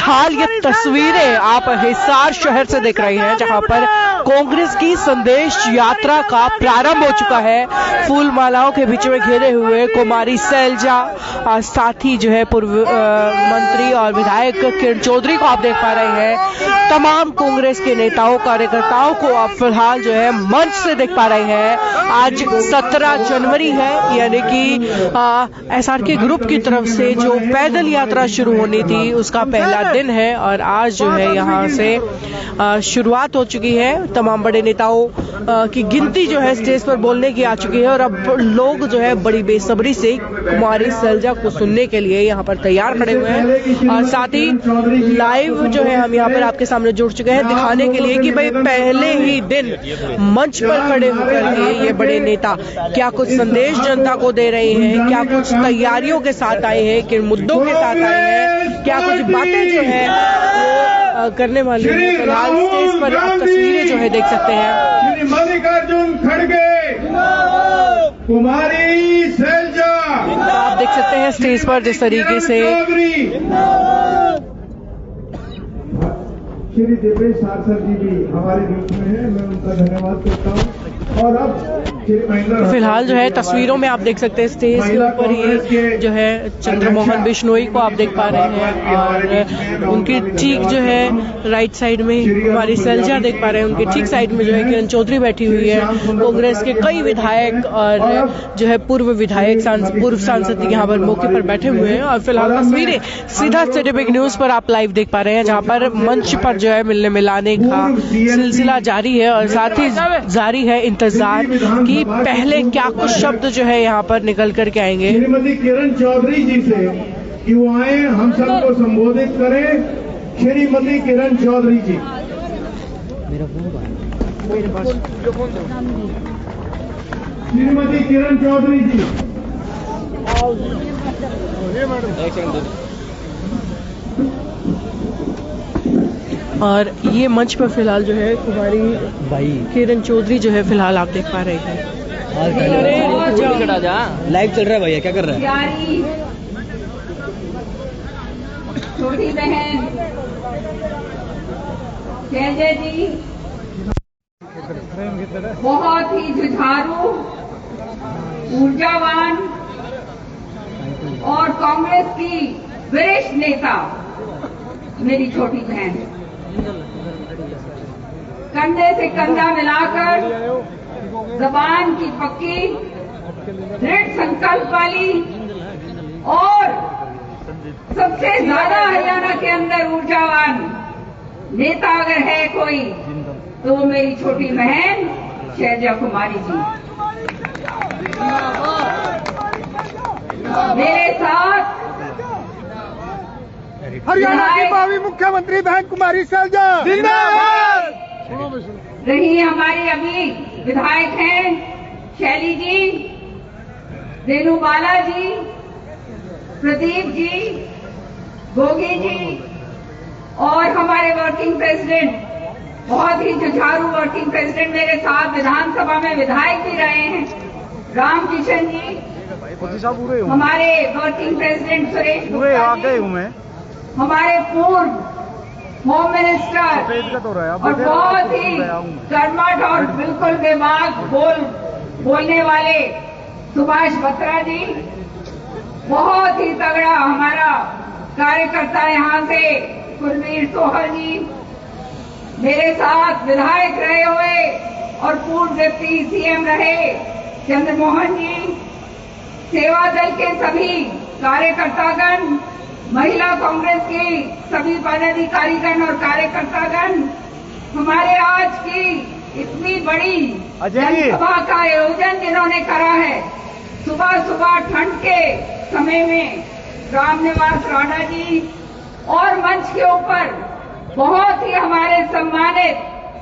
फिलहाल ये तस्वीरें आप हिसार शहर से देख रहे हैं, जहां पर कांग्रेस की संदेश यात्रा का प्रारंभ हो चुका है। फूल मालाओं के बीच में घेरे हुए कुमारी सैलजा, साथ ही जो है पूर्व मंत्री और विधायक किरण चौधरी को आप देख पा रहे हैं। तमाम कांग्रेस के नेताओं कार्यकर्ताओं को आप फिलहाल जो है मंच से देख पा रहे हैं। आज 17 जनवरी है, यानी कि एसआरके ग्रुप की तरफ से जो पैदल यात्रा शुरू होनी थी उसका पहला दिन है और आज जो है यहाँ से शुरुआत हो चुकी है। तमाम बड़े नेताओं की गिनती जो है स्टेज पर बोलने की आ चुकी है और अब लोग जो है बड़ी बेसब्री से कुमारी सैलजा को सुनने के लिए यहाँ पर तैयार खड़े हुए हैं। और साथ ही लाइव जो है हम यहाँ पर आपके सामने जुड़ चुके हैं दिखाने के लिए कि भाई पहले ही दिन मंच पर खड़े होकर के ये बड़े नेता क्या कुछ संदेश जनता को दे रहे हैं, क्या कुछ तैयारियों के साथ आए हैं, किन मुद्दों के साथ आए हैं, क्या कुछ बातें जो है वो करने वाली है। फिलहाल स्टेज पर आप तस्वीरें जो है देख सकते हैं। मल्लिकार्जुन खड़गे, कुमारी सैलजा, आप देख सकते हैं स्टेज पर जिस तरीके से श्री देवेश सारसर जी भी हमारे बीच में है, मैं उनका धन्यवाद करता हूँ। और अब फिलहाल जो है तस्वीरों में आप देख सकते हैं स्टेज के ऊपर ये जो है चंद्रमोहन बिश्नोई को आप देख पा रहे हैं और उनकी ठीक जो है राइट साइड में कुमारी सैलजा देख पा रहे हैं। उनके ठीक साइड में जो है किरण चौधरी बैठी हुई है। कांग्रेस के कई विधायक और जो है पूर्व विधायक पूर्व सांसद यहाँ पर मौके पर बैठे हुए हैं। और फिलहाल तस्वीरें सीधा सिटी बिग न्यूज पर आप लाइव देख पा रहे हैं, जहाँ पर मंच पर जो है मिलने मिलाने का सिलसिला जारी है और साथ ही जारी है इंतजार कि पहले क्या कुछ शब्द जो है यहाँ पर निकल करके आएंगे। श्रीमती किरण चौधरी जी से कि वो आए हम सबको संबोधित करें। श्रीमती किरण चौधरी जी। श्रीमती किरण चौधरी जी। और ये मंच पर फिलहाल जो है कुमारी किरण चौधरी जो है फिलहाल आप देख पा रहे हैं। लाइव चल रहा है भैया, क्या कर रहा है? छोटी बहन सैलजा जी बहुत ही जुझारू, ऊर्जावान और कांग्रेस की वरिष्ठ नेता मेरी छोटी बहन, कंधे से कंधा मिलाकर जबान की पक्की, दृढ़ संकल्प वाली और सबसे ज्यादा हरियाणा के अंदर ऊर्जावान नेता अगर है कोई तो वो मेरी छोटी बहन सैलजा कुमारी जी। मेरे साथ हरियाणा की भावी मुख्यमंत्री बहन कुमारी सैलजा जिंदाबाद रही। हमारी अभी विधायक हैं शैली जी, रेणु बाला जी, प्रदीप जी, गोगी जी और हमारे वर्किंग प्रेसिडेंट, बहुत ही जुझारू वर्किंग प्रेसिडेंट मेरे साथ विधानसभा में विधायक भी रहे हैं, राम किशन जी, हमारे वर्किंग प्रेसिडेंट सुरेश गुप्ता जी, हमारे पूर्व होम मिनिस्टर और बहुत ही कर्मठ और बिल्कुल दिमाग बोलने वाले सुभाष बत्रा जी, बहुत ही तगड़ा हमारा कार्यकर्ता यहाँ से कुलवीर सोहल जी, मेरे साथ विधायक रहे हुए और पूर्व डिप्टी सीएम रहे चंद्रमोहन जी, सेवा दल के सभी कार्यकर्तागण, महिला कांग्रेस की सभी पदाधिकारीगण और कार्यकर्तागण, हमारे आज की इतनी बड़ी जनसभा का आयोजन जिन्होंने करा है, सुबह सुबह ठंड के समय में रामनिवास राणा जी और मंच के ऊपर बहुत ही हमारे सम्मानित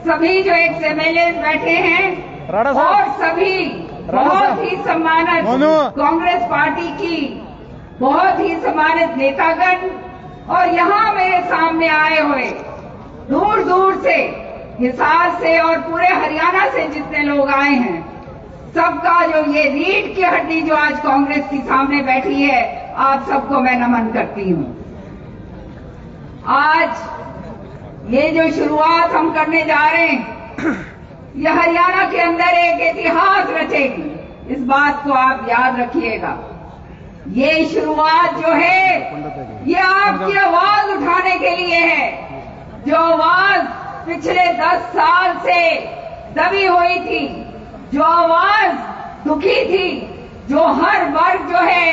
सभी जो एक एमएलए बैठे हैं और सभी बहुत ही सम्मानित कांग्रेस पार्टी की बहुत ही सम्मानित नेतागण और यहाँ मेरे सामने आए हुए दूर दूर से, हिसार से और पूरे हरियाणा से जितने लोग आए हैं, सबका जो ये रीढ़ की हड्डी जो आज कांग्रेस कांग्रेस की सामने बैठी है, आप सबको मैं नमन करती हूँ। 1 मिनट आज ये जो शुरुआत हम करने जा रहे हैं, ये हरियाणा के अंदर एक इतिहास रचेगी। इस बात को आप याद रखिएगा। ये शुरुआत जो है, ये आपकी आवाज उठाने के लिए है, जो आवाज पिछले 10 साल से दबी हुई थी, जो आवाज दुखी थी, जो हर वर्ग जो है,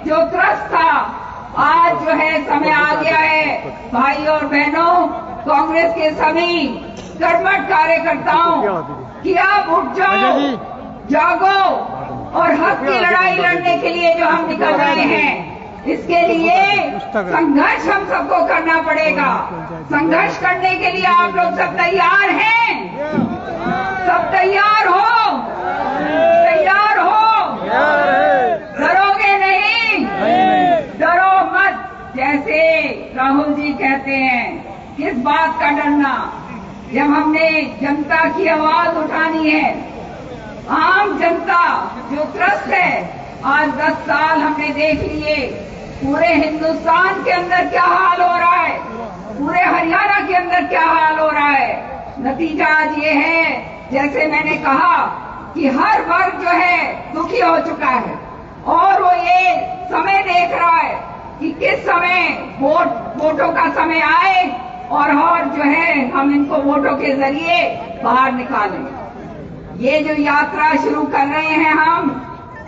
जो त्रस्त था। आज जो है समय आ गया है भाई और बहनों, कांग्रेस के सभी कर्मठ कार्यकर्ताओं कि आप उठ जाओ, जागो और हक की लड़ाई लड़ने के लिए जो हम निकल रहे हैं, इसके लिए संघर्ष हम सबको करना पड़ेगा। संघर्ष करने के लिए आप लोग सब तैयार हैं? सब तैयार हो? तैयार हो? डरोगे नहीं? डरो मत। जैसे राहुल जी कहते हैं, किस बात का डरना, जब हमने जनता की आवाज उठानी है। आम जनता जो त्रस्त है, आज 10 साल हमने देख लिए पूरे हिंदुस्तान के अंदर क्या हाल हो रहा है, पूरे हरियाणा के अंदर क्या हाल हो रहा है। नतीजा आज ये है, जैसे मैंने कहा कि हर वर्ग जो है दुखी हो चुका है और वो ये समय देख रहा है कि किस समय वोटों का समय आए और जो है हम इनको वोटों के जरिए बाहर निकालें। ये जो यात्रा शुरू कर रहे हैं हम,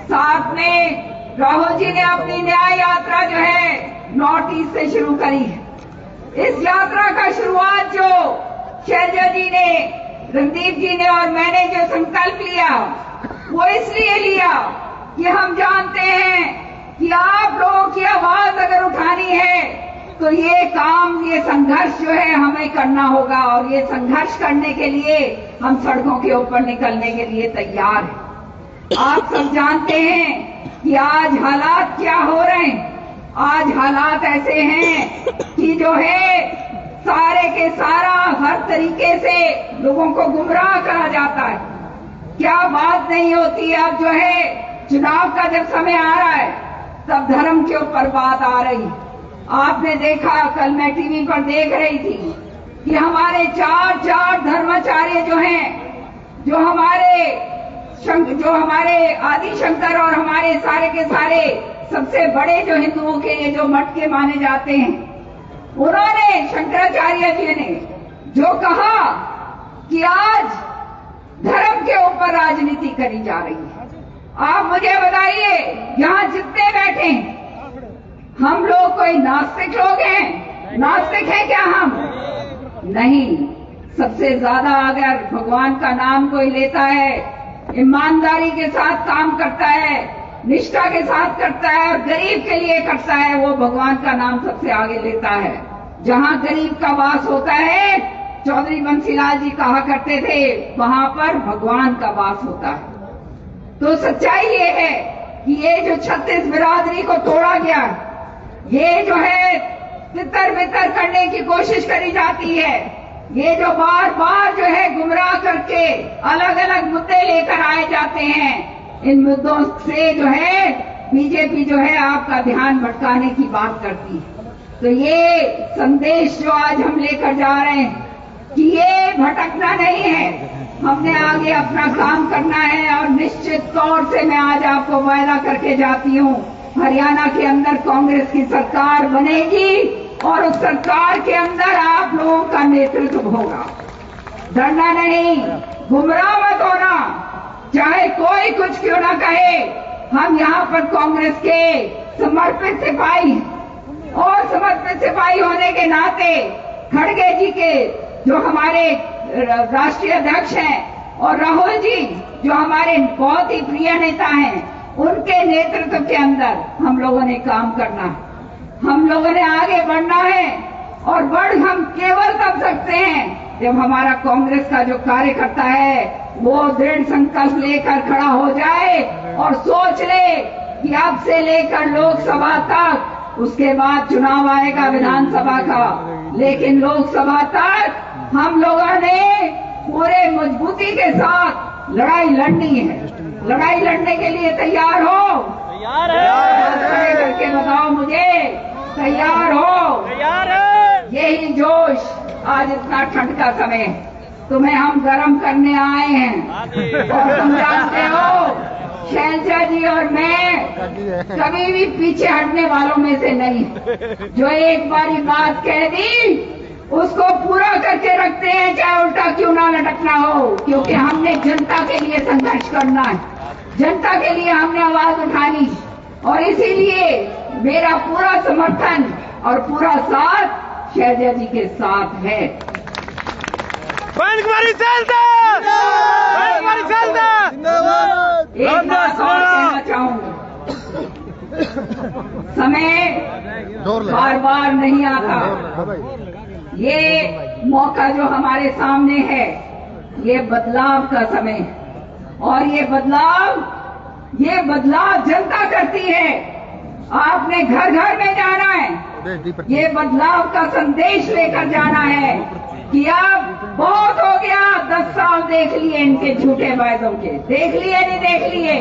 साथ में राहुल जी ने अपनी न्याय यात्रा जो है नॉर्थ ईस्ट से शुरू करी है। इस यात्रा का शुरुआत जो शैलजा जी ने, रणदीप जी ने और मैंने जो संकल्प लिया, वो इसलिए लिया कि हम जानते हैं कि आप लोगों की आवाज अगर उठानी है तो ये काम, ये संघर्ष जो है हमें करना होगा और ये संघर्ष करने के लिए हम सड़कों के ऊपर निकलने के लिए तैयार हैं। आप सब जानते हैं कि आज हालात क्या हो रहे हैं। आज हालात ऐसे हैं कि जो है सारे के सारा हर तरीके से लोगों को गुमराह करा जाता है। क्या बात नहीं होती। अब जो है चुनाव का जब समय आ रहा है तब धर्म के ऊपर बात आ रही। आपने देखा, कल मैं टीवी पर देख रही थी कि हमारे चार धर्माचार्य जो हैं, जो हमारे आदि शंकर और हमारे सारे के सारे सबसे बड़े जो हिंदुओं के ये जो मठ के माने जाते हैं, उन्होंने, शंकराचार्य जी ने जो कहा कि आज धर्म के ऊपर राजनीति करी जा रही है। आप मुझे बताइए, यहां जितने बैठे हैं, हम लोग कोई नास्तिक लोग हैं? नास्तिक है क्या हम? नहीं। सबसे ज्यादा अगर भगवान का नाम कोई लेता है, ईमानदारी के साथ काम करता है, निष्ठा के साथ करता है और गरीब के लिए करता है, वो भगवान का नाम सबसे आगे लेता है। जहां गरीब का वास होता है, चौधरी बंसीलाल जी कहा करते थे, वहां पर भगवान का वास होता है। तो सच्चाई ये है कि ये जो 36 बिरादरी को तोड़ा गया, ये जो है तितर बितर करने की कोशिश करी जाती है, ये जो बार बार जो है गुमराह करके अलग अलग मुद्दे लेकर आए जाते हैं, इन मुद्दों से जो है बीजेपी जो है आपका ध्यान भटकाने की बात करती है। तो ये संदेश जो आज हम लेकर जा रहे हैं कि ये भटकना नहीं है, हमने आगे अपना काम करना है। और निश्चित तौर से मैं आज आपको वायदा करके जाती हूँ, हरियाणा के अंदर कांग्रेस की सरकार बनेगी और उस सरकार के अंदर आप लोगों का नेतृत्व होगा। डरना नहीं, गुमराह मत होना, चाहे कोई कुछ क्यों ना कहे। हम यहाँ पर कांग्रेस के समर्पित सिपाही और समर्पित सिपाही होने के नाते खड़गे जी के जो हमारे राष्ट्रीय अध्यक्ष हैं और राहुल जी जो हमारे बहुत ही प्रिय नेता हैं, उनके नेतृत्व के अंदर हम लोगों ने काम करना है, हम लोगों ने आगे बढ़ना है। और बढ़ हम केवल तब सकते हैं जब हमारा कांग्रेस का जो कार्यकर्ता है वो दृढ़ संकल्प लेकर खड़ा हो जाए और सोच ले कि अब से लेकर लोकसभा तक, उसके बाद चुनाव आएगा विधानसभा का, लेकिन लोकसभा तक हम लोगों ने पूरे मजबूती के साथ लड़ाई लड़नी है। लड़ाई लड़ने के लिए तैयार हो? तैयार है। खड़े करके बताओ मुझे, तैयार हो? तैयार है। यही आज इतना ठंड का समय है, तुम्हें हम गर्म करने आए हैं। और तुम जानते हो शैलजा जी और मैं कभी भी पीछे हटने वालों में से नहीं। जो एक बारी बात कह दी उसको पूरा करके रखते हैं, चाहे उल्टा क्यों ना लटकना हो, क्योंकि हमने जनता के लिए संघर्ष करना है, जनता के लिए हमने आवाज उठानी, और इसीलिए मेरा पूरा समर्थन और पूरा साथ शैलजा जी के साथ है। एक बात और कहना चाहूंगा, समय बार बार नहीं आता। ये मौका जो हमारे सामने है, ये बदलाव का समय है, और ये बदलाव जनता करती है। आपने घर घर में जाना है, ये बदलाव का संदेश लेकर जाना है कि अब बहुत हो गया, 10 साल देख लिए इनके झूठे वायदों के, देख लिए नहीं देख लिए।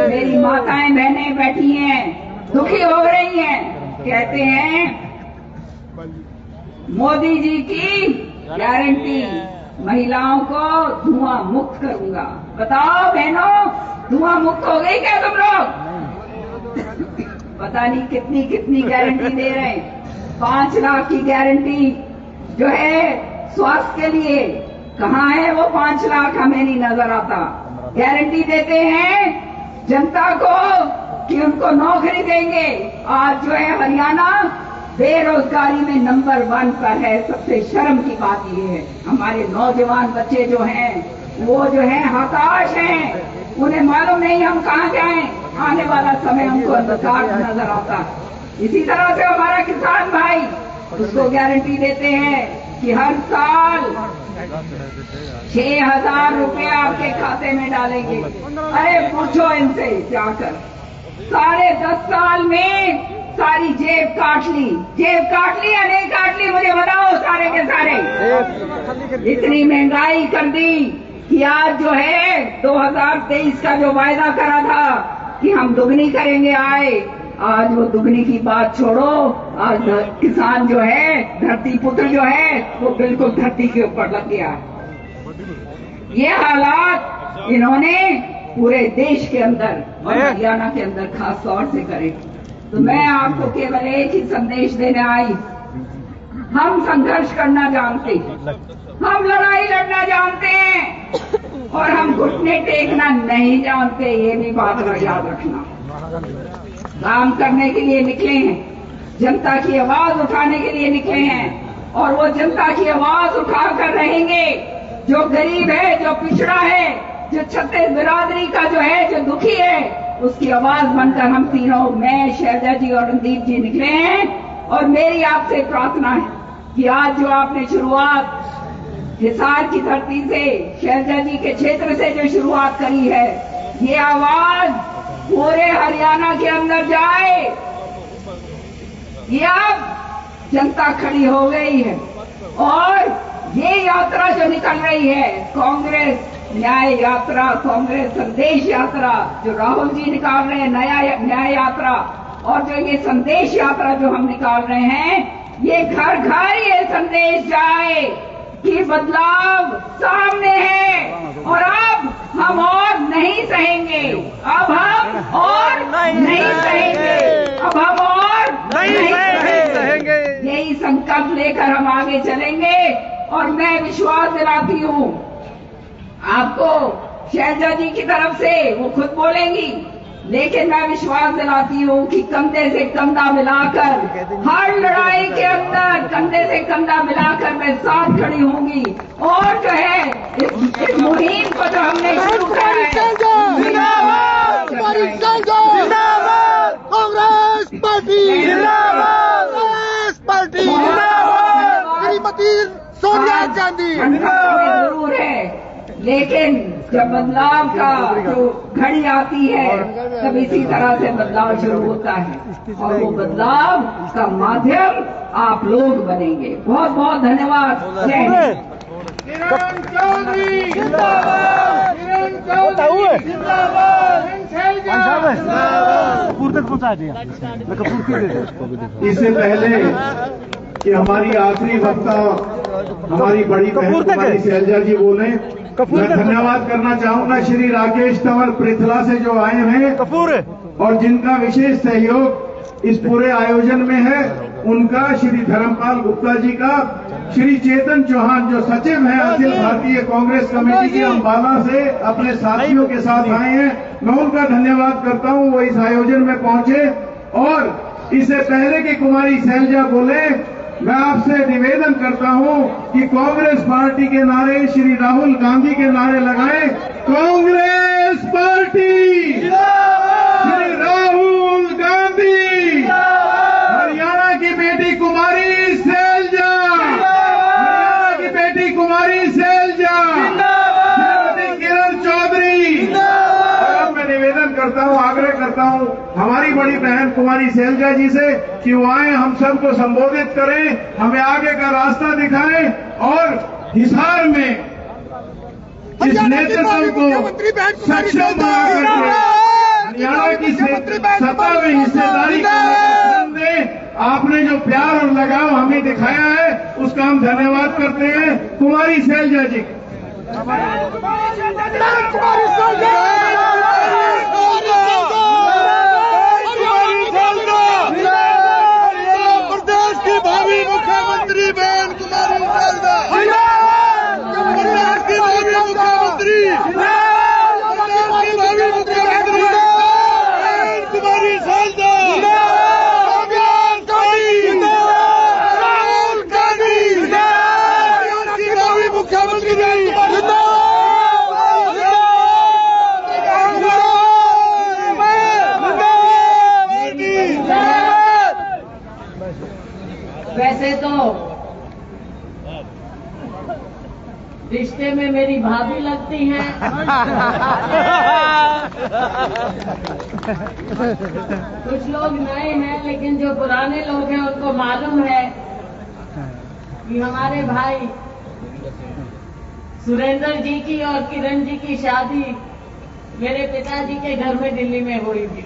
मेरी माताएं बहनें बैठी हैं, दुखी हो रही हैं, कहते हैं मोदी जी की गारंटी महिलाओं को धुआं मुक्त करूंगा। बताओ बहनों, धुआं मुक्त हो गई क्या तुम लोग? पता नहीं कितनी कितनी गारंटी दे रहे हैं। 5 लाख की गारंटी जो है स्वास्थ्य के लिए, कहाँ है वो 5 लाख? हमें नहीं नजर आता। गारंटी देते हैं जनता को कि उनको नौकरी देंगे। आज जो है हरियाणा बेरोजगारी में नंबर 1 पर है। सबसे शर्म की बात ये है, हमारे नौजवान बच्चे जो हैं वो जो है हताश हैं, उन्हें मालूम नहीं हम कहाँ जाएं। आने वाला समय हमको अंधकार नजर आता। इसी तरह से हमारा किसान भाई, उसको गारंटी देते हैं कि हर साल 6,000 रुपये आपके खाते में डालेंगे। अरे पूछो इनसे जाकर, 10.5 साल में सारी जेब काट ली या नहीं काट ली? मुझे बताओ सारे के सारे। इतनी महंगाई कर दी कि आज जो है 2023 का जो वायदा करा था कि हम दुगनी करेंगे आय, आज वो दुगनी की बात छोड़ो। आज किसान जो है, धरती पुत्र जो है, वो बिल्कुल धरती के ऊपर लग गया। ये हालात इन्होंने पूरे देश के अंदर और हरियाणा के अंदर खास तौर से करे। तो मैं आपको केवल एक ही संदेश देने आई, हम संघर्ष करना जानते हैं, हम लड़ाई लड़ना जानते हैं, और हम घुटने टेकना नहीं जानते। ये भी बात याद रखना। काम करने के लिए निकले हैं, जनता की आवाज उठाने के लिए निकले हैं, और वो जनता की आवाज उठाकर रहेंगे। जो गरीब है, जो पिछड़ा है, जो छत्तीस बिरादरी का जो है, जो दुखी है, उसकी आवाज बनकर हम तीनों, मैं, शैलजा जी और रणदीप जी निकले हैं। और मेरी आपसे प्रार्थना है कि आज जो आपने शुरुआत हिसार की धरती से, शैलजा जी के क्षेत्र से जो शुरुआत करी है, ये आवाज पूरे हरियाणा के अंदर जाए। ये अब जनता खड़ी हो गई है, और ये यात्रा जो निकल रही है, कांग्रेस न्याय यात्रा, कांग्रेस संदेश यात्रा जो राहुल जी निकाल रहे हैं, नया न्याय यात्रा, और जो ये संदेश यात्रा जो हम निकाल रहे हैं, ये घर घर ये संदेश जाए कि बदलाव सामने है, और अब हम और नहीं सहेंगे, अब हम और नहीं सहेंगे, अब हम और नहीं सहेंगे। यही संकल्प लेकर हम आगे चलेंगे। और मैं विश्वास दिलाती हूँ आपको, शैलजा जी की तरफ से वो खुद बोलेंगी, लेकिन मैं विश्वास दिलाती हूँ कि कंधे से कंधा मिलाकर हर लड़ाई के अंदर कंधे से कंधा मिलाकर मैं साथ खड़ी होंगी। और जो है इस मुहिम को जो हमने शुरू किया है, कांग्रेस पार्टी श्रीमती सोनिया गांधी जरूर है, लेकिन जब बदलाव का जो घड़ी आती है, तब इसी तरह से बदलाव शुरू होता है, और वो बदलाव का माध्यम आप लोग बनेंगे। बहुत बहुत धन्यवाद। जय हिंद। किरण चौधरी जिंदाबाद, किरण चौधरी जिंदाबाद, कपूर तक पहुंचा दिया, मैं कपूर की दे इससे पहले कि हमारी आखिरी वक्ता हमारी बड़ी बहन कुमारी शैलजा जी बोले। मैं धन्यवाद करना चाहूंगा श्री राकेश तंवर पृथला से जो आए हैं और जिनका विशेष सहयोग इस पूरे आयोजन में है, उनका, श्री धर्मपाल गुप्ता जी का, श्री चेतन चौहान जो सचिव हैं अखिल भारतीय कांग्रेस कमेटी के अंबाला से अपने साथियों के साथ आए हैं, मैं उनका धन्यवाद करता हूं। वो इस आयोजन में पहुंचे और इससे पहले कि कुमारी शैलजा बोले, मैं आपसे निवेदन करता हूं कि कांग्रेस पार्टी के नारे श्री राहुल गांधी के नारे लगाएं। कांग्रेस पार्टी, श्री राहुल गांधी, हरियाणा की बेटी कुमारी शैलजा, हरियाणा की बेटी कुमारी शैलजा, श्रीमती किरण चौधरी। और अब मैं निवेदन करता हूं, आग्रह करता हूं हमारी बड़ी बहन कुमारी शैलजा जी से कि वो आए, हम सबको संबोधित करें, हमें आगे का रास्ता दिखाएं और हिसार में इस नेतृत्व को सक्षम बना करके हरियाणा की सत्ता में हिस्सेदारी करने, आपने जो प्यार और लगाव हमें दिखाया है उसका हम धन्यवाद करते हैं। कुमारी शैलजा जी, प्रदेश की भावी मुख्यमंत्री बहन कुमारी शैलजा, प्रदेश की भावी मुख्यमंत्री, प्रदेश की भावी मुख्यमंत्री बहन कुमारी शैलजा, राहुल गांधी, प्रदेश की भावी मुख्यमंत्री वैसे तो रिश्ते में मेरी भाभी लगती हैं, कुछ लोग नए हैं लेकिन जो पुराने लोग हैं उनको मालूम है कि हमारे भाई सुरेंद्र जी की और किरण जी की शादी मेरे पिताजी के घर में दिल्ली में हुई थी।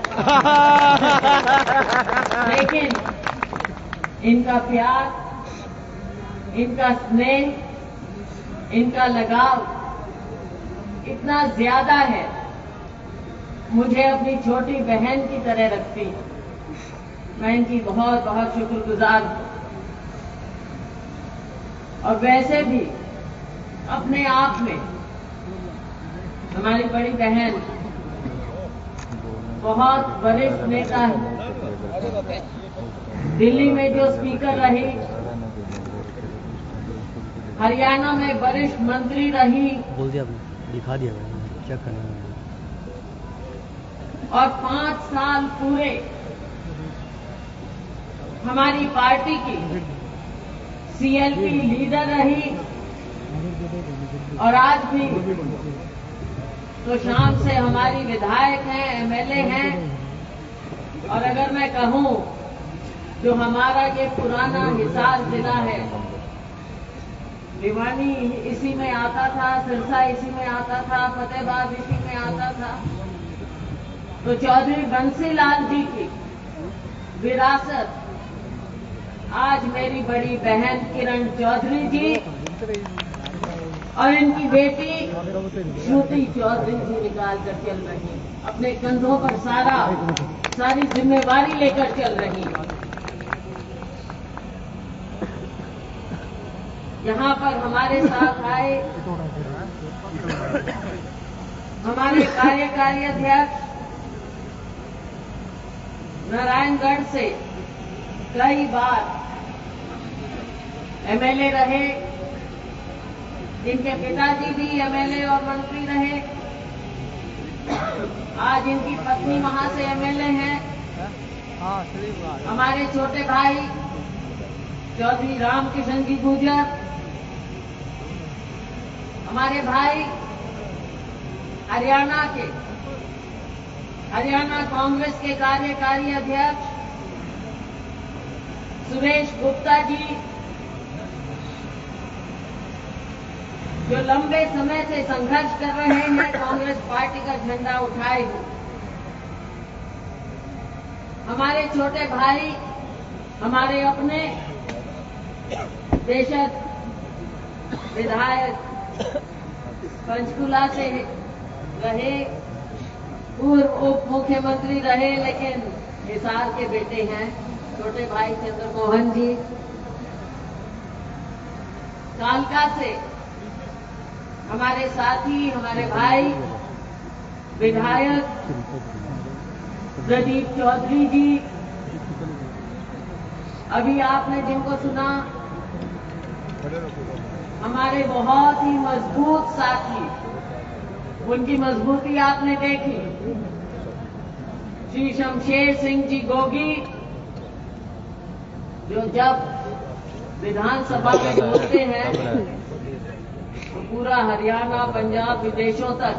लेकिन इनका प्यार, इनका स्नेह, इनका लगाव इतना ज्यादा है, मुझे अपनी छोटी बहन की तरह रखती। मैं इनकी बहुत बहुत शुक्रगुजार हूं। और वैसे भी अपने आप में हमारी बड़ी बहन बहुत वरिष्ठ नेता है। दिल्ली में जो स्पीकर रही, हरियाणा में वरिष्ठ मंत्री रही, बोल दिया, दिखा दिया, क्या करना है। और 5 साल पूरे हमारी पार्टी की सीएलपी लीडर रही। और आज भी तो शाम से हमारी विधायक हैं, एमएलए हैं। और अगर मैं कहूं जो हमारा ये पुराना हिसार जिला है, भिवानी इसी में आता था, सिरसा इसी में आता था, फतेहाबाद इसी में आता था, तो चौधरी बंसीलाल जी की विरासत आज मेरी बड़ी बहन किरण चौधरी जी और इनकी बेटी श्रुति चौधरी जी निकाल कर चल रही, अपने कंधों पर सारी जिम्मेवारी लेकर चल रही। यहाँ पर हमारे साथ आए हमारे कार्यकारी अध्यक्ष नारायणगढ़ से कई बार एमएलए रहे, इनके पिताजी भी एमएलए और मंत्री रहे। आज इनकी पत्नी वहां से एमएलए हैं। हमारे छोटे भाई चौधरी रामकिशन जी गुर्जर, हमारे भाई हरियाणा कांग्रेस के कार्यकारी अध्यक्ष सुरेश गुप्ता जी, जो लंबे समय से संघर्ष कर रहे हैं कांग्रेस पार्टी का झंडा उठाए हुए। हमारे छोटे भाई, हमारे अपने बेशक विधायक पंचकुला से रहे, पूर्व उप मुख्यमंत्री रहे, लेकिन हिसार के बेटे हैं, छोटे भाई चंद्रमोहन जी। कालका से हमारे साथी, हमारे भाई विधायक प्रदीप चौधरी जी। अभी आपने जिनको सुना, हमारे बहुत ही मजबूत साथी, उनकी मजबूती आपने देखी। श्री शमशेर सिंह जी गोगी, जो जब विधानसभा में बोलते हैं तो पूरा हरियाणा, पंजाब, विदेशों तक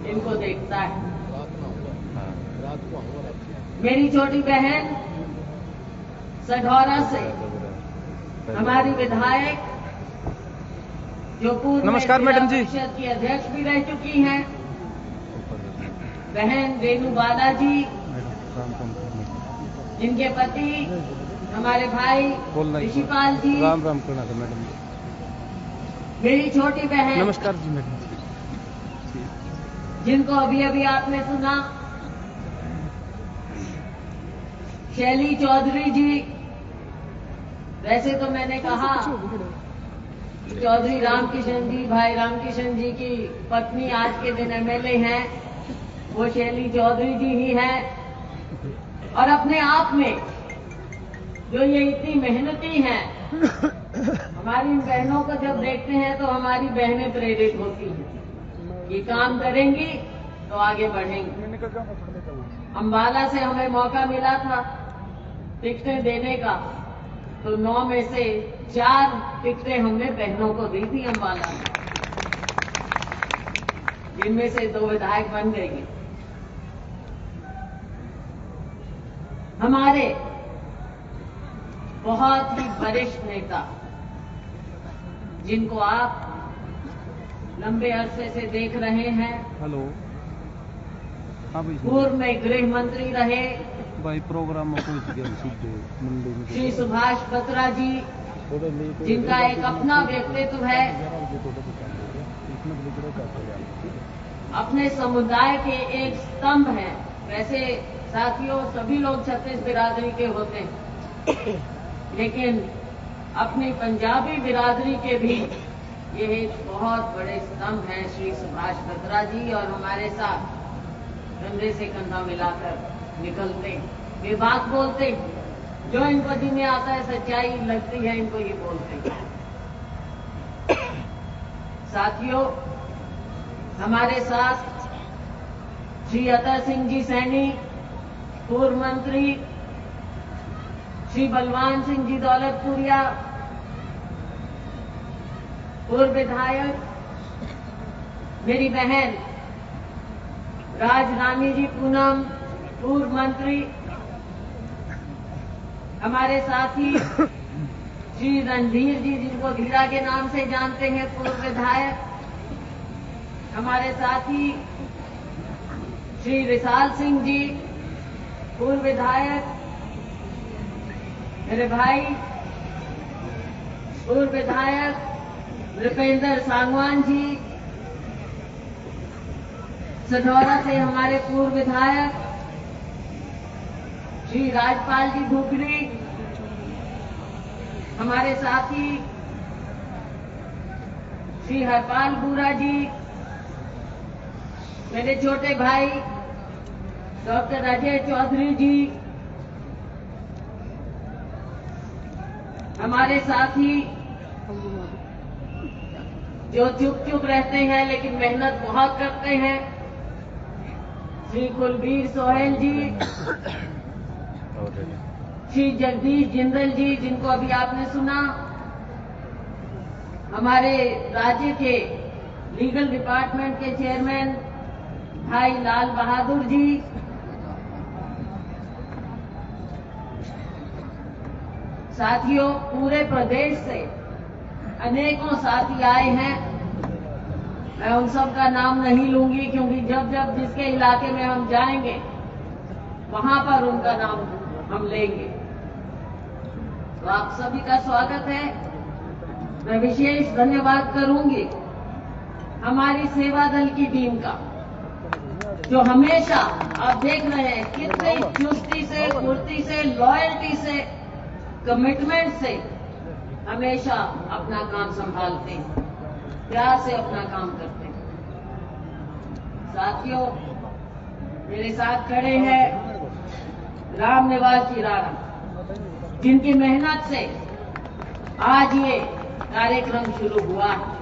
इनको देखता है। मेरी छोटी बहन सढौरा से हमारी विधायक, जो पूर्व नमस्कार मैडम जी, परिषद की अध्यक्ष भी रह चुकी हैं, बहन रेनू बाला जी, जिनके पति हमारे भाई ऋषिपाल जी। राम राम करना था मैडम। मेरी छोटी बहन, नमस्कार जी मैडम, जिनको अभी अभी आपने सुना, शैली चौधरी जी। वैसे तो मैंने कहा चौधरी रामकिशन जी, भाई रामकिशन जी की पत्नी आज के दिन एमएलए हैं, वो शैली चौधरी जी ही हैं। और अपने आप में जो ये इतनी मेहनती हैं, हमारी इन बहनों को जब देखते हैं तो हमारी बहनें प्रेरित होती हैं। ये काम करेंगी तो आगे बढ़ेंगी। अंबाला से हमें मौका मिला था टिकटें देने का, तो 9 में से 4 टिकटें हमने बहनों को दी थी अंबाला में, जिनमें से 2 विधायक बन गई। हमारे बहुत ही वरिष्ठ नेता, जिनको आप लंबे अरसे से देख रहे हैं, हेलो, हाँ भाई, पूर्व में गृह मंत्री रहे भाई प्रोग्राम में पहुंच गया सीधे मंडी में। श्री सुभाष बत्रा जी, जिनका एक अपना व्यक्तित्व है, अपने समुदाय के एक स्तंभ हैं। वैसे साथियों, सभी लोग छत्तीस बिरादरी के होते हैं, लेकिन अपनी पंजाबी बिरादरी के भी ये एक बहुत बड़े स्तंभ हैं श्री सुभाष बत्रा जी, और हमारे साथ कंधे से कंधा मिलाकर निकलते, वे बात बोलते, जो इनको जी में आता है, सच्चाई लगती है इनको, ये बोलते। साथियों, हमारे साथ श्री अतर सिंह जी सैनी, पूर्व मंत्री, श्री बलवान सिंह जी दौलतपुरिया, पूर्व विधायक, मेरी बहन राजरानी जी पूनम, पूर्व मंत्री, हमारे साथी श्री रणधीर जी, जिनको धीरा के नाम से जानते हैं, पूर्व विधायक, हमारे साथी श्री विशाल सिंह जी, पूर्व विधायक, मेरे भाई पूर्व विधायक नृपेंद्र सांगवान जी, सढौरा से हमारे पूर्व विधायक श्री राजपाल जी घुगरी, हमारे साथी श्री हरपाल बूरा जी, मेरे छोटे भाई डॉक्टर अजय चौधरी जी, हमारे साथी जो चुप चुप रहते हैं लेकिन मेहनत बहुत करते हैं, श्री कुलबीर सोहेल जी, श्री जगदीश जिंदल जी, जिनको अभी आपने सुना, हमारे राज्य के लीगल डिपार्टमेंट के चेयरमैन भाई लाल बहादुर जी, साथियों, पूरे प्रदेश से अनेकों साथी आए हैं। मैं उन सब का नाम नहीं लूंगी, क्योंकि जब जब जिसके इलाके में हम जाएंगे वहां पर उनका नाम हम लेंगे। तो आप सभी का स्वागत है। मैं विशेष धन्यवाद करूंगी हमारी सेवा दल की टीम का, जो हमेशा आप देख रहे हैं कितनी चुस्ती से, फुर्ती से, लॉयल्टी से, कमिटमेंट से हमेशा अपना काम संभालते हैं, प्यार से अपना काम करते हैं। साथियों, मेरे साथ खड़े हैं राम निवास जी राणा, जिनकी मेहनत से आज ये कार्यक्रम शुरू हुआ है।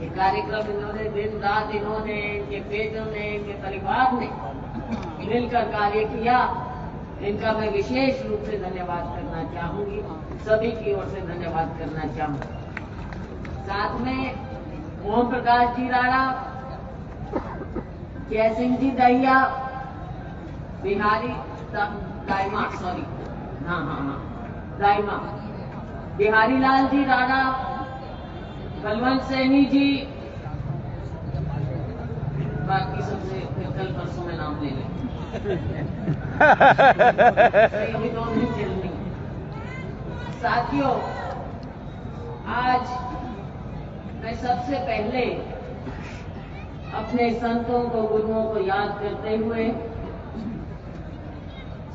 ये कार्यक्रम इन्होंने दिन रात, इन्होंने, इनके बेटों ने, इनके परिवार ने मिलकर कार्य किया। इनका मैं विशेष रूप से धन्यवाद करना चाहूंगी, सभी की ओर से धन्यवाद करना चाहूंगी। साथ में ओम प्रकाश जी राणा, जय सिंह जी दहिया, बिहारी दाइमा, सॉरी, हाँ, दाइमा, बिहारी लाल जी राणा, बलवंत सैनी जी, बाकी सबसे फिर कल परसों में नाम ले लें। अभी 2 दिन चलनी। साथियों, आज मैं सबसे पहले अपने संतों को, गुरुओं को याद करते हुए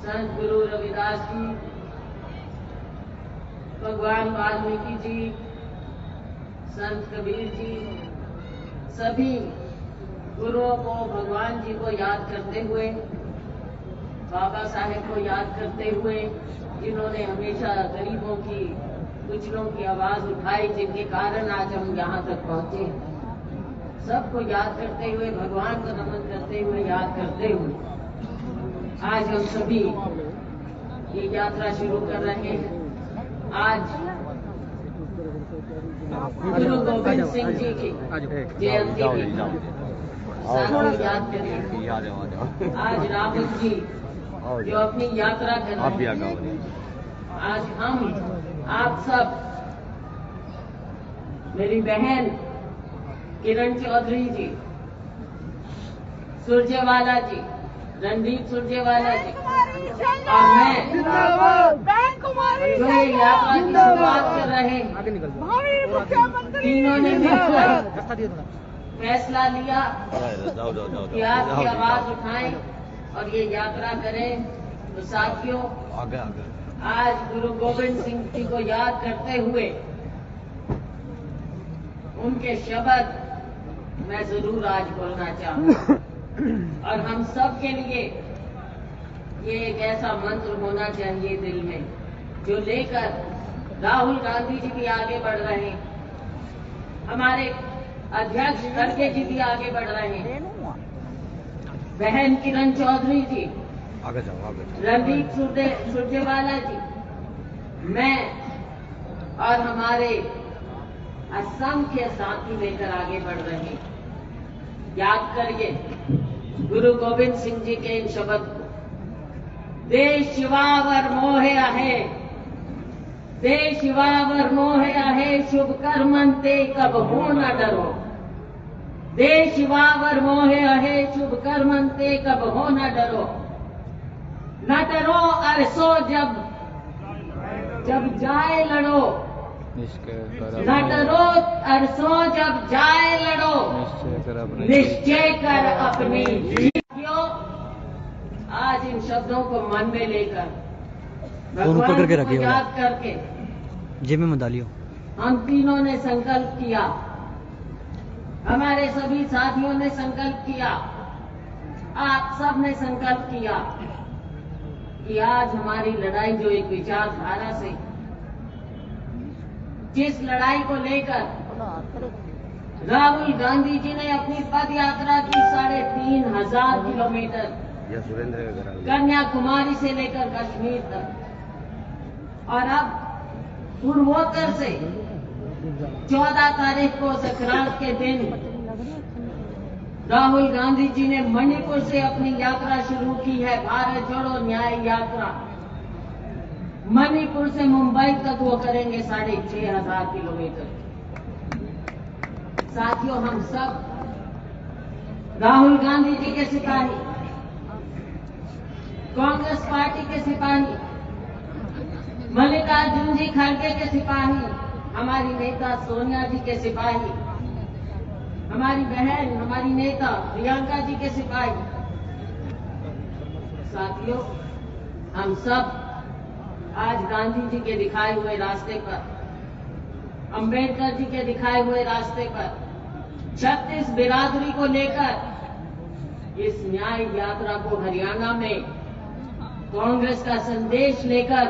संत गुरु रविदास जी, भगवान वाल्मीकि जी, संत कबीर जी, सभी गुरुओं को, भगवान जी को याद करते हुए, बाबा साहेब को याद करते हुए, जिन्होंने हमेशा गरीबों की, कुचलों की आवाज उठाई, जिनके कारण आज हम यहाँ तक पहुंचे, सबको याद करते हुए, भगवान को नमन करते हुए, याद करते हुए आज हम सभी ये यात्रा शुरू कर रहे हैं। आज गुरु गोविंद सिंह जी की जयंती की साथ याद करें। आज राहुल जी जो अपनी यात्रा कर रहे हैं, आज हम आप सब, मेरी बहन किरण चौधरी जी, सुरजेवाला जी, रणदीप सुरजेवाला जी और मैं, जो ये यात्रा की शुरुआत कर रहे हैं, तीनों ने मिलकर फैसला लिया कि आपकी आवाज उठाएं और ये यात्रा करें। तो साथियों, आज गुरु गोविंद सिंह जी को याद करते हुए उनके शब्द मैं जरूर आज बोलना चाहूंगा, और हम सब के लिए ये एक ऐसा मंत्र होना चाहिए दिल में, जो लेकर राहुल गांधी जी भी आगे बढ़ रहे हैं, हमारे अध्यक्ष खड़गे जी भी आगे बढ़ रहे हैं, बहन किरण चौधरी जी, रणदीप सुरजेवाला जी, मैं और हमारे असंख्य साथी लेकर आगे बढ़ रहे हैं। याद करिए गुरु गोविंद सिंह जी के इन शब्द को, देश शिवावर मोहे आहे, देश शिवावर मोहे आहे, शुभ कर्मंते कब हो न डरो, देश शिवावर मोहे आहे, शुभ कर्मंते कब हो न डरो, न डरो अरसो जब जाए लड़ो, न डरो अरसों जब जाए लड़ो, निश्चय कर अपनी जीतियों। आज इन शब्दों को मन में लेकर, भगवान को याद करके, जेब में मत डालियो, हम तीनों ने संकल्प किया, हमारे सभी साथियों ने संकल्प किया, आप सब ने संकल्प किया कि आज हमारी लड़ाई, जो एक विचारधारा से, जिस लड़ाई को लेकर राहुल गांधी जी ने अपनी पद यात्रा की 3500 किलोमीटर कन्याकुमारी से लेकर कश्मीर तक, और अब पूर्वोत्तर से 14 तारीख को संक्रांत के दिन राहुल गांधी जी ने मणिपुर से अपनी यात्रा शुरू की है, भारत जोड़ो न्याय यात्रा। मणिपुर से मुंबई तक वो करेंगे 6500 किलोमीटर। साथियों, हम सब राहुल गांधी जी के सिपाही, कांग्रेस पार्टी के सिपाही, मल्लिकार्जुन जी खड़गे के सिपाही, हमारी नेता सोनिया जी के सिपाही, हमारी बहन, हमारी नेता प्रियंका जी के सिपाही। साथियों, हम सब आज गांधी जी के दिखाए हुए रास्ते पर, अंबेडकर जी के दिखाए हुए रास्ते पर 36 बिरादरी को लेकर इस न्याय यात्रा को हरियाणा में कांग्रेस का संदेश लेकर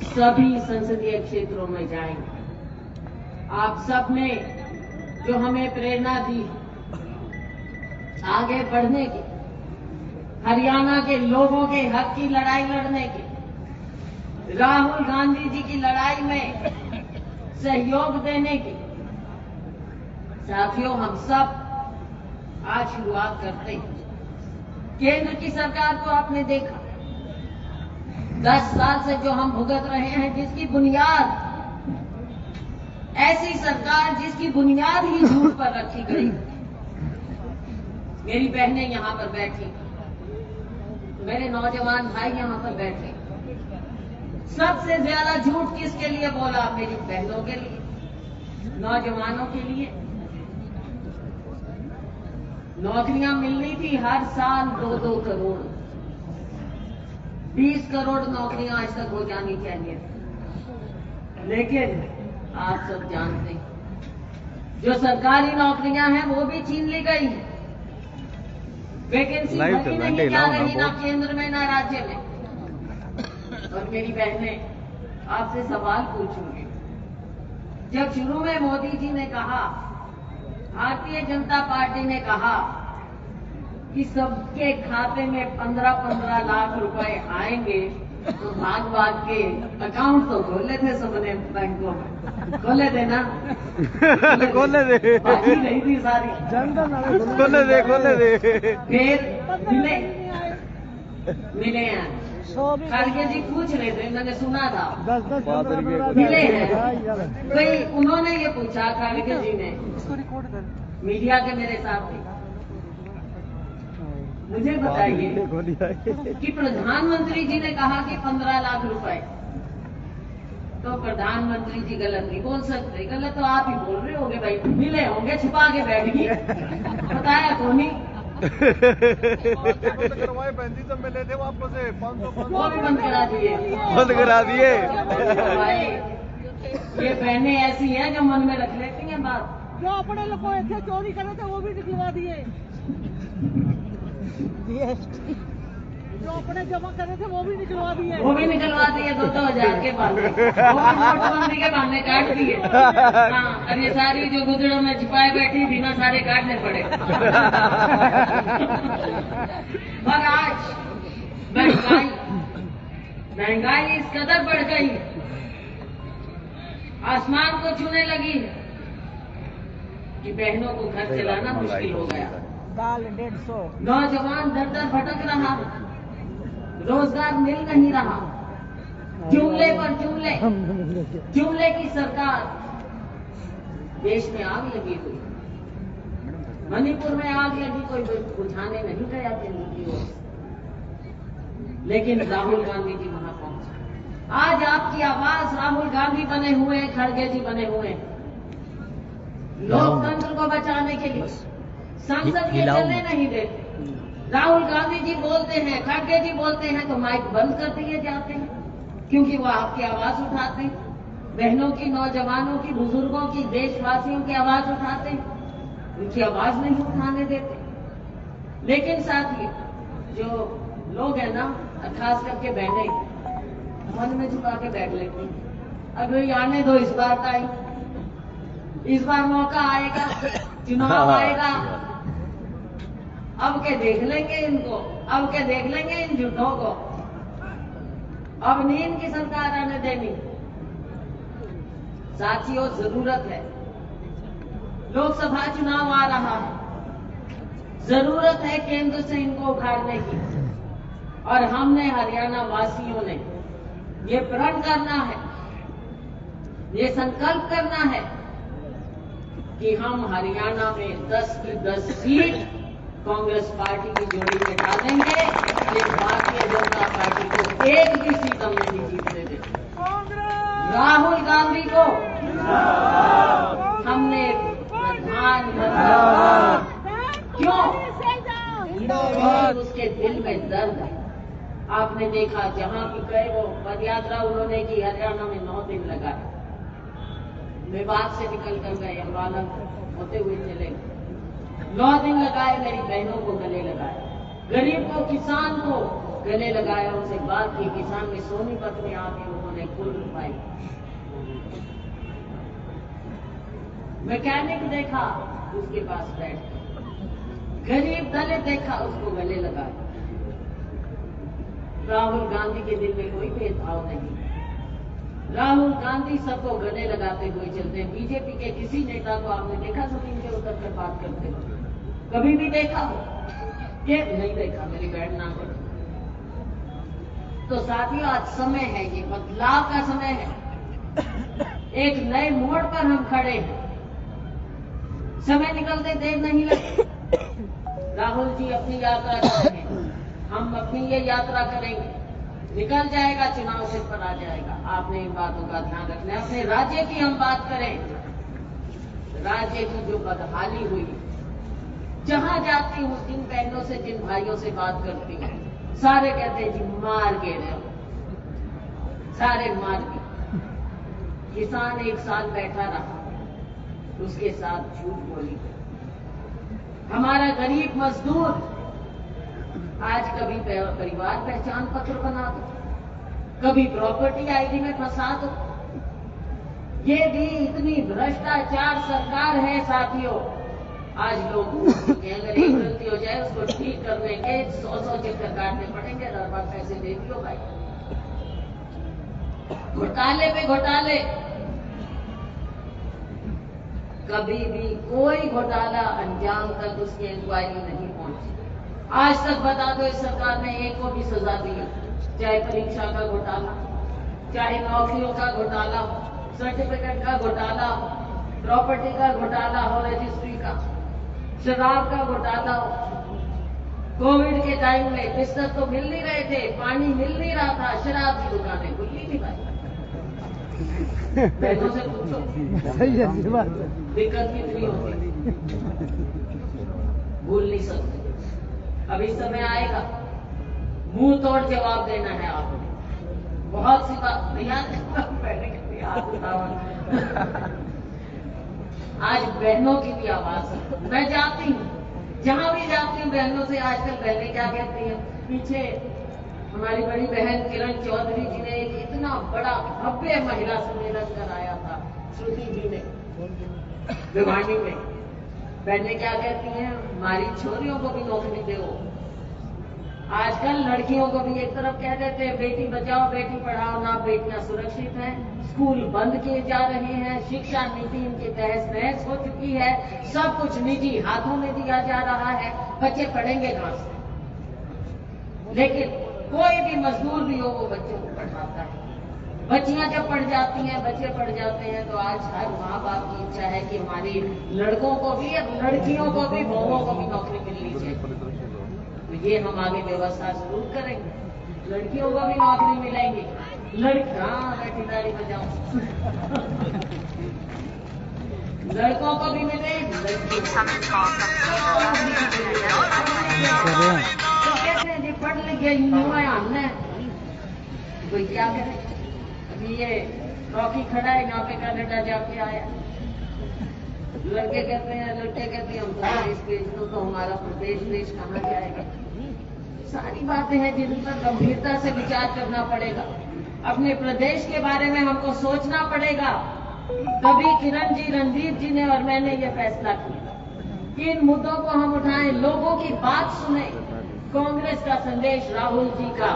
सभी संसदीय क्षेत्रों में जाएंगे। आप सब ने जो हमें प्रेरणा दी आगे बढ़ने की, हरियाणा के लोगों के हक की लड़ाई लड़ने की, राहुल गांधी जी की लड़ाई में सहयोग देने की, साथियों हम सब आज शुरुआत करते हैं। केंद्र की सरकार को आपने देखा, 10 साल से जो हम भुगत रहे हैं, जिसकी बुनियाद, ऐसी सरकार जिसकी बुनियाद ही झूठ पर रखी गई। मेरी बहनें यहां पर बैठी, मेरे नौजवान भाई यहां पर बैठे, सबसे ज्यादा झूठ किसके लिए बोला? मेरी बहनों के लिए, नौजवानों के लिए। नौकरियां मिलनी थी हर साल 2-2 करोड़, 20 करोड़ नौकरियां आज तक हो जानी चाहिए। लेकिन आप सब जानते हैं जो सरकारी नौकरियां हैं वो भी छीन ली गई है। वैकेंसी भरी नहीं जा रही, ना केंद्र में ना राज्य में। और मेरी बहनें, आपसे सवाल पूछूंगी, जब शुरू में मोदी जी ने कहा, भारतीय जनता पार्टी ने कहा कि सबके खाते में 15-15 लाख रुपए आएंगे, तो भाग के अकाउंट तो खोले थे सबने बैंकों में, खोले थे ना? खोले दे, बाकी नहीं थी सारी, खोले दे। फिर मिले हैं। खड़गे जी पूछ रहे थे, मैंने सुना था 10-10 मिले हैं। भाई उन्होंने ये पूछा, खड़गे जी ने, मीडिया के मेरे साथ थे, मुझे बताइए कि प्रधानमंत्री जी ने कहा कि 15 लाख रुपए, तो प्रधानमंत्री जी गलत नहीं बोल सकते। गलत तो आप ही बोल रहे होंगे भाई, मिले होंगे, छुपा के बैठ गई, बताया कौन ही। बहन सब मिले थे वापस से 500 वो भी बंद करा दिए, भाई ये बहनें ऐसी हैं जो मन में रख लेती हैं बात। जो अपने लोग ऐसे चोरी करे थे वो भी निकलवा दिए, जो अपने जमा करे थे वो भी निकलवा दिए, 2,000 के बहाने, नोटबंदी के बहाने काट दिए। हाँ, और ये सारी जो गुजरों में छिपाए बैठी थी ना, सारे काटने पड़े। और आज महंगाई इस कदर बढ़ गई, आसमान को छूने लगी कि बहनों को घर चलाना मुश्किल हो गया। दाल 150, नौजवान दर भटक रहा, रोजगार मिल नहीं रहा, जुमले पर जुमले की सरकार। देश में आग लगी हुई, मणिपुर में आग लगी, कोई बुझाने नहीं गया केंद्र की ओर, लेकिन राहुल गांधी जी वहां पहुंचे। आज आपकी आवाज राहुल गांधी बने हुए हैं, खड़गे जी बने हुए हैं, लोकतंत्र को बचाने के लिए। संसद के चलने नहीं देते, राहुल गांधी जी बोलते हैं, खड़गे जी बोलते हैं तो माइक बंद कर दिए जाते हैं, क्योंकि वो आपकी आवाज उठाते हैं, बहनों की, नौजवानों की, बुजुर्गों की, देशवासियों की आवाज उठाते हैं, उनकी आवाज नहीं उठाने देते। लेकिन साथियों, जो लोग हैं ना, खास करके बहनें, मन में छुपा के बैठ लेती हैं, अभी आने दो, इस बार का ही, इस बार मौका आएगा, चुनाव आएगा, अब के देख लेंगे इनको, अब के देख लेंगे इन झूठों को, अब नहीं इनकी सरकार आने देनी। साथियों, जरूरत है, लोकसभा चुनाव आ रहा है, जरूरत है केंद्र से इनको उखाड़ने की, और हमने हरियाणा वासियों ने ये प्रण करना है, ये संकल्प करना है कि हम हरियाणा में 10 की 10 सीट कांग्रेस पार्टी की जोड़ी में डालेंगे। ये भारतीय जनता पार्टी को एक भी सीट हम नहीं जीतने देंगे। राहुल गांधी मोदी को हमने प्रधानमंत्री क्यों? उसके दिल में दर्द है। आपने देखा जहां भी गए वो पदयात्रा उन्होंने की, हरियाणा में 9 दिन लगाए। मेवात से निकल कर गए, अम्बाला होते हुए चले गए, 9 दिन लगाए। मेरी बहनों को गले लगाए, गरीब को, किसान को गले लगाया, उनसे बात की। किसान में सोनीपत में आके उन्होंने कुल पाई। मैकेनिक देखा, उसके पास बैठ गए। गरीब दलित देखा, उसको गले लगाया। राहुल गांधी के दिल में कोई भेदभाव नहीं। राहुल गांधी सबको गले लगाते हुए चलते हैं। बीजेपी के किसी नेता को आपने देखा जमीन के उतर कर बात करते हो? कभी भी देखा हो? कि नहीं देखा, मेरी बहन ना करो। तो साथियों, आज समय है, ये बदलाव का समय है। एक नए मोड़ पर हम खड़े हैं। समय निकलते देर नहीं लगती। राहुल जी अपनी यात्रा कर रहे हैं, हम अपनी ये यात्रा करेंगे। निकल जाएगा, चुनाव सिर पर आ जाएगा। आपने इन बातों का ध्यान रखना है। अपने राज्य की हम बात करें, राज्य की जो बदहाली हुई, जहां जाती हूं, जिन बहनों से, जिन भाइयों से बात करती हूं, सारे कहते हैं जी मार के रहे हो, सारे मार के। किसान 1 साल बैठा रहा, उसके साथ झूठ बोली। हमारा गरीब मजदूर आज कभी परिवार पहचान पत्र बना दो, कभी प्रॉपर्टी आईडी में फंसा दो। ये भी इतनी भ्रष्टाचार सरकार है साथियों। आज लोग अगर एक गलती हो जाए उसको ठीक करने के 100 चक्कर काटने पड़ेंगे, 10 बार पैसे दे दियो भाई। घोटाले पे घोटाले, कभी भी कोई घोटाला अंजाम तक उसकी इंक्वायरी नहीं पहुंची। आज तक बता दो इस सरकार ने एक को भी सजा दी, चाहे परीक्षा का घोटाला, चाहे नौकरियों का घोटाला हो, सर्टिफिकेट का घोटाला हो, प्रॉपर्टी का घोटाला हो, रजिस्ट्री का, शराब का घोटाला हो। कोविड के टाइम में बिस्तर तो मिल नहीं रहे थे, पानी मिल नहीं रहा था, शराब की दुकानें खुली थी भाई। बहनों से पूछो, दिक्कत कितनी होती, भूल नहीं सकते। अब इस समय आएगा, मुंह तोड़ जवाब देना है आपको। बहुत सी बात आज बहनों की भी आवाज है। मैं जाती हूँ, जहां भी जाती हूँ बहनों से, आजकल बहनें क्या कहती हैं। पीछे हमारी बड़ी बहन किरण चौधरी जी ने एक इतना बड़ा भव्य महिला सम्मेलन कराया था, श्रुति जी ने भिवानी में। बहनें क्या कहती हैं, हमारी छोरियों को भी नौकरी दो। आजकल लड़कियों को भी एक तरफ कह देते हैं बेटी बचाओ बेटी पढ़ाओ, ना बेटियां सुरक्षित हैं, स्कूल बंद किए जा रहे हैं, शिक्षा नीति इनकी तहस नहस हो चुकी है, सब कुछ निजी हाथों में दिया जा रहा है, बच्चे पढ़ेंगे कहां से? लेकिन कोई भी मजदूर भी हो वो बच्चों को पढ़ाता है। बच्चियां जब पढ़ जाती हैं, बच्चे पढ़ जाते हैं, तो आज हर माँ बाप की इच्छा है कि हमारी लड़कों को भी, लड़कियों को भी, बहुओं को भी नौकरी मिलनी चाहिए। तो ये हम आगे व्यवस्था जरूर करेंगे, लड़कियों को भी नौकरी मिलेंगी। हाँ, बैठी ताड़ी बजाओ। लड़कों को भी मिले, कहते हैं जी पढ़ लिखे हुआ हमने, कोई क्या करे। अभी ये रॉकी खड़ा है यहाँ पे, कनाडा जाके आया। लड़के कहते हैं, लड़के कहते हैं हम प्रदेश भेज दो, तो हमारा प्रदेश देश कहाँ जाएगा। सारी बातें हैं जिन पर गंभीरता से विचार करना पड़ेगा। अपने प्रदेश के बारे में हमको सोचना पड़ेगा। तभी किरण जी, रणदीप जी ने और मैंने ये फैसला किया कि इन मुद्दों को हम उठाएं, लोगों की बात सुने। कांग्रेस का संदेश, राहुल जी का,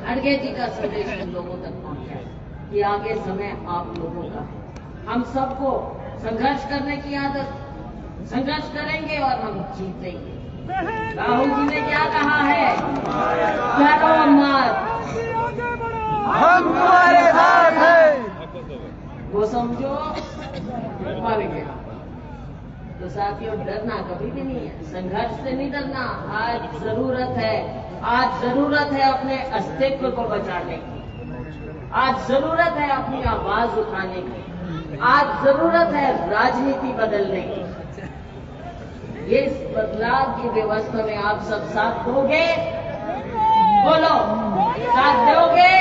खड़गे जी का संदेश हम लोगों तक पहुंचाए कि आगे समय आप लोगों का है। हम सबको संघर्ष करने की आदत, संघर्ष करेंगे और हम जीतेंगे। राहुल जी ने क्या कहा है, करो मत, हम तुम्हारे साथ हैं। वो समझो मर गया। तो साथियों, डरना कभी भी नहीं है, संघर्ष से नहीं डरना। आज जरूरत है अपने अस्तित्व को बचाने की। आज जरूरत है अपनी आवाज उठाने की, आज जरूरत है राजनीति बदलने की। ये इस बदलाव की व्यवस्था में आप सब साथ दोगे? बोलो, साथ दोगे?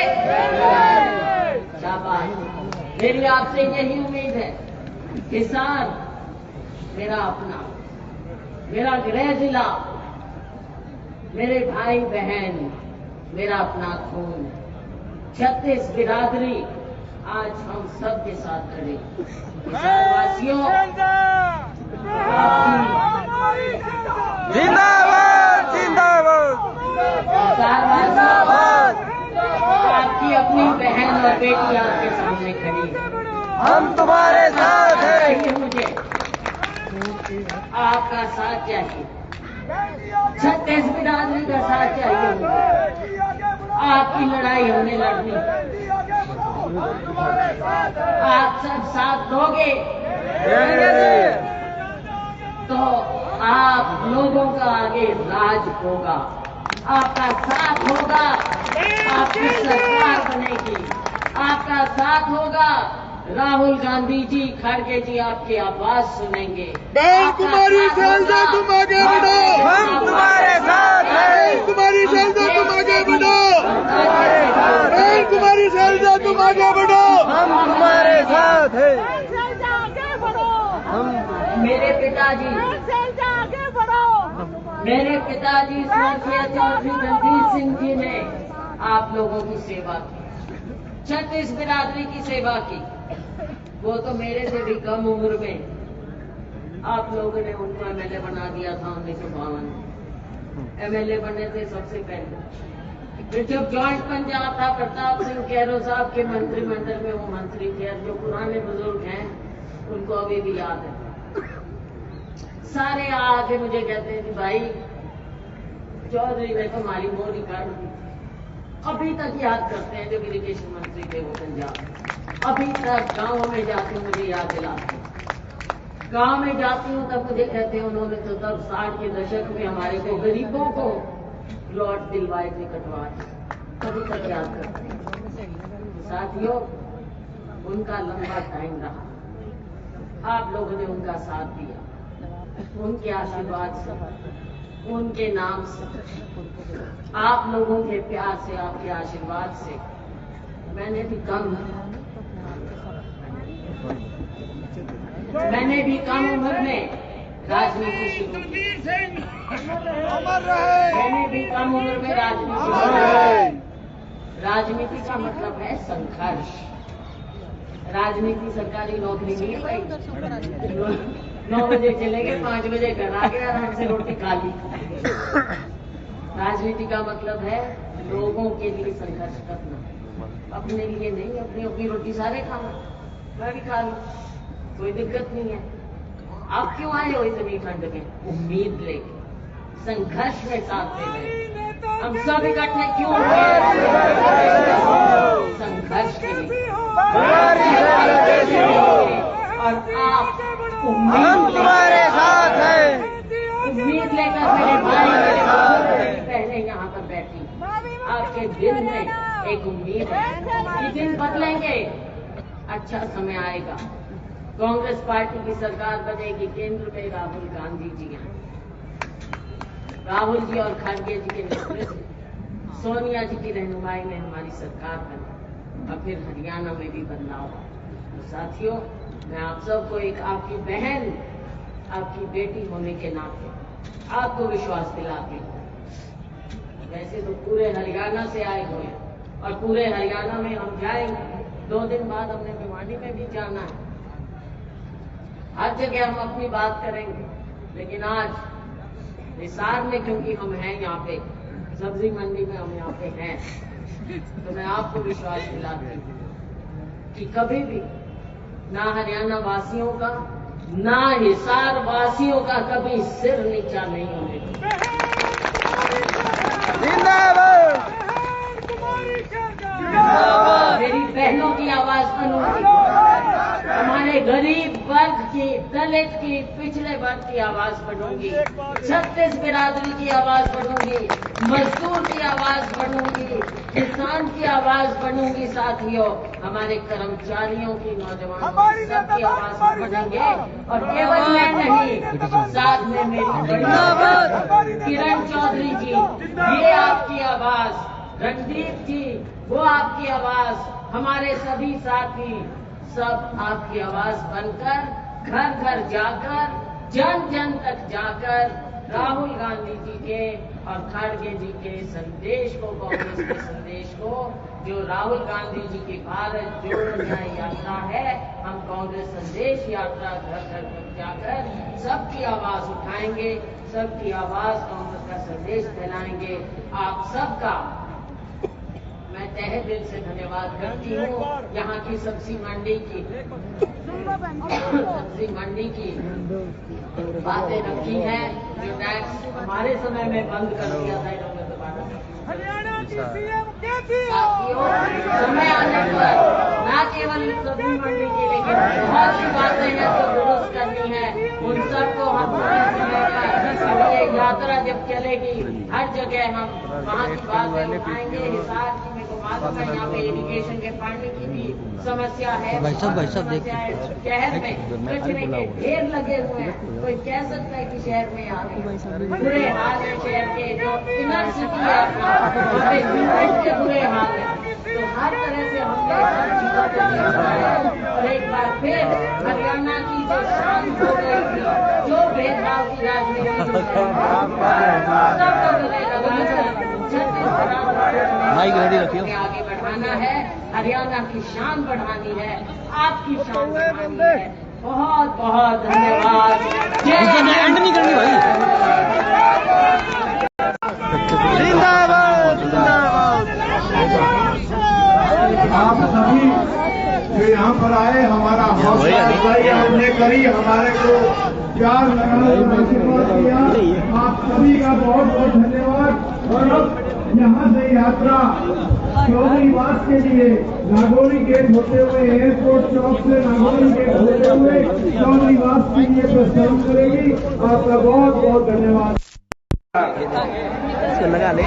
शाबाश। मेरी आपसे यही उम्मीद है। किसान मेरा अपना, मेरा गृह जिला, मेरे भाई बहन, मेरा अपना खून, 36 बिरादरी, आज हम सब के साथ खड़े। किसानवासियों, जिंदाबाद जिंदाबाद आपकी अपनी बहन और बेटी आपके सामने खड़ी है। हम तुम्हारे साथ हैं। मुझे आपका साथ चाहिए, 36 बिरादरी का साथ चाहिए मुझे। आपकी लड़ाई हमने लड़नी, आप सब साथ दोगे तो आप लोगों का आगे राज होगा, आपका साथ होगा, आपकी सरकार बनेगी, आपका साथ होगा। राहुल गांधी जी, खड़गे जी आपकी आवाज सुनेंगे। बहन कुमारी शैलजा तुम आगे बढ़ो, हम तुम्हारे साथ हैं। कुमारी शैलजा तुम आगे बढ़ो, बहन कुमारी शैलजा तुम आगे बढ़ो, हम तुम्हारे साथ हैं। मेरे पिताजी, मेरे पिताजी स्वर्गीय चौधरी रणजीत सिंह जी ने आप लोगों की सेवा की, 36 बिरादरी की सेवा की। वो तो मेरे से भी कम उम्र में आप लोगों ने उनको एमएलए बना दिया था 1952 में। एमएलए बनने से सबसे पहले फिर जब जॉइंट पंजाब था, प्रताप सिंह कैरो साहब के मंत्रिमंडल में वो मंत्री थे। जो पुराने बुजुर्ग हैं उनको अभी भी याद है। सारे आके मुझे कहते हैं कि भाई चौधरी ने तो हमारी मोदी कर दी। अभी तक याद करते हैं जब इरिगेशन मंत्री थे वो पंजाब। अभी तक गांव में जाती हूँ मुझे याद दिलाते हैं। गांव में जाती हूँ तब मुझे कहते हैं उन्होंने तो तब 60 के दशक में हमारे को गरीबों को प्लॉट दिलवाए थे, कटवा थे। अभी तक याद करते हैं। साथियों, उनका लंबा टाइम रहा, आप लोगों ने उनका साथ दिया। उनके आशीर्वाद से, उनके नाम से, आप लोगों के प्यार से, आपके आशीर्वाद से मैंने भी कम उम्र में राजनीति शुरू की। मैंने भी कम उम्र में राजनीति शुरू की। राजनीति का मतलब है संघर्ष। राजनीति सरकारी नौकरी नहीं है भाई। 9 बजे चले गए, 5 बजे घर आ गए, आराम से रोटी खा ली। राजनीति का मतलब है लोगों के लिए संघर्ष करना, अपने लिए नहीं। अपनी रोटी सारे खाना, मैं भी खा लूं, कोई दिक्कत नहीं है। आप क्यों आए हो इतनी ठंड में? उम्मीद लेके, संघर्ष में साथ दे रहे। हम सब इकट्ठे क्यों हुए? संघर्ष के लिए। और आप हम तुम्हारे साथ हैं। उम्मीद लेकर मेरे भाई, मेरे बुजुर्ग पहले यहाँ पर बैठी, आपके दिल में एक उम्मीद है कि दिन बदलेंगे, अच्छा समय आएगा, कांग्रेस पार्टी की सरकार बनेगी, केंद्र में राहुल गांधी जी हैं। राहुल जी और खड़गे जी के नेतृत्व, सोनिया जी की रहनुमाई में हमारी सरकार बनी और फिर हरियाणा में भी बदलाव। तो साथियों, मैं आप सबको एक आपकी बहन, आपकी बेटी होने के नाते आपको विश्वास दिलाती हूँ। वैसे तो पूरे हरियाणा से आए हुए हैं और पूरे हरियाणा में हम जाएंगे। 2 दिन बाद हमने भिवानी में भी जाना है। हर जगह हम अपनी बात करेंगे, लेकिन आज हिसार में क्योंकि हम हैं यहाँ पे, सब्जी मंडी में हम यहाँ पे हैं, तो मैं आपको विश्वास दिलाती हूँ कि कभी भी ना हरियाणा वासियों का, ना हिसार वासियों का कभी सिर नीचा नहीं होने देगा। मेरी बहनों की आवाज सुनूंगी, हमारे गरीब वर्ग की, दलित की, पिछड़े वर्ग की आवाज बनूंगी, छत्तीस बिरादरी की आवाज बनूंगी, मजदूर की आवाज बनूंगी, किसान की आवाज बनूंगी। साथियों, हमारे कर्मचारियों की, नौजवानों की, सबकी आवाज बनेंगे। और केवल मैं नहीं, साथ में मेरी किरण चौधरी जी, ये आपकी आवाज, रणदीप जी वो आपकी आवाज, हमारे सभी साथी सब आपकी आवाज बनकर घर घर जाकर, जन जन तक जाकर राहुल गांधी जी के और खड़गे जी के संदेश को, कांग्रेस के संदेश को, जो राहुल गांधी जी की भारत जोड़ो न्याय यात्रा है, हम कांग्रेस संदेश यात्रा घर घर तक जाकर सबकी आवाज उठाएंगे, सबकी आवाज कांग्रेस का संदेश फैलाएंगे। आप सबका मैं तहे दिल से धन्यवाद करती हूँ। यहाँ की सब्जी मंडी की बातें रखी हैं, जो टैक्स हमारे समय में बंद कर दिया था इन्होंने दोबारा। साथियों, समय आने पर न केवल सब्जी मंडी की, लेकिन बहुत सी बातें हैं जो दुरुस्त करनी है, उन सबको हम ये यात्रा जब चलेगी हर जगह हम वहाँ की बातें उठाएंगे। हिसार की मेरे को मालूम है, यहाँ पे इरिगेशन के पानी की भी समस्या है, भाई साहब देखिए शहर में कचरे के ढेर लगे हुए हैं। कोई कह सकता है कि शहर में आ गए, बुरे हाल है शहर के, जो इनर सिटी है अपना, के बुरे हाल है। तो हर तरह से हमने हर चीजों को देखा है। और एक बार फिर हरियाणा की जो शान हो गई थी, जो भेदभाव की राजनीति आगे बढ़ाना है, हरियाणा की शान बढ़ानी है, आपकी शान बढ़ानी है। बहुत बहुत धन्यवाद। एंड नहीं करनी भाई। आप सभी जो यहाँ पर आए, हमारा हौसला अफजाई आपने करी, हमारे को प्यार लगाना, आशीर्वाद दिया, आप सभी का बहुत बहुत धन्यवाद। और अब यहाँ से यात्रा चौधरीवास के लिए नागौरी गेट होते हुए, एयरपोर्ट चौक से नागौरी गेट होते हुए चौधरीवास के लिए प्रस्थान करेगी। आपका बहुत बहुत धन्यवाद। लगा ले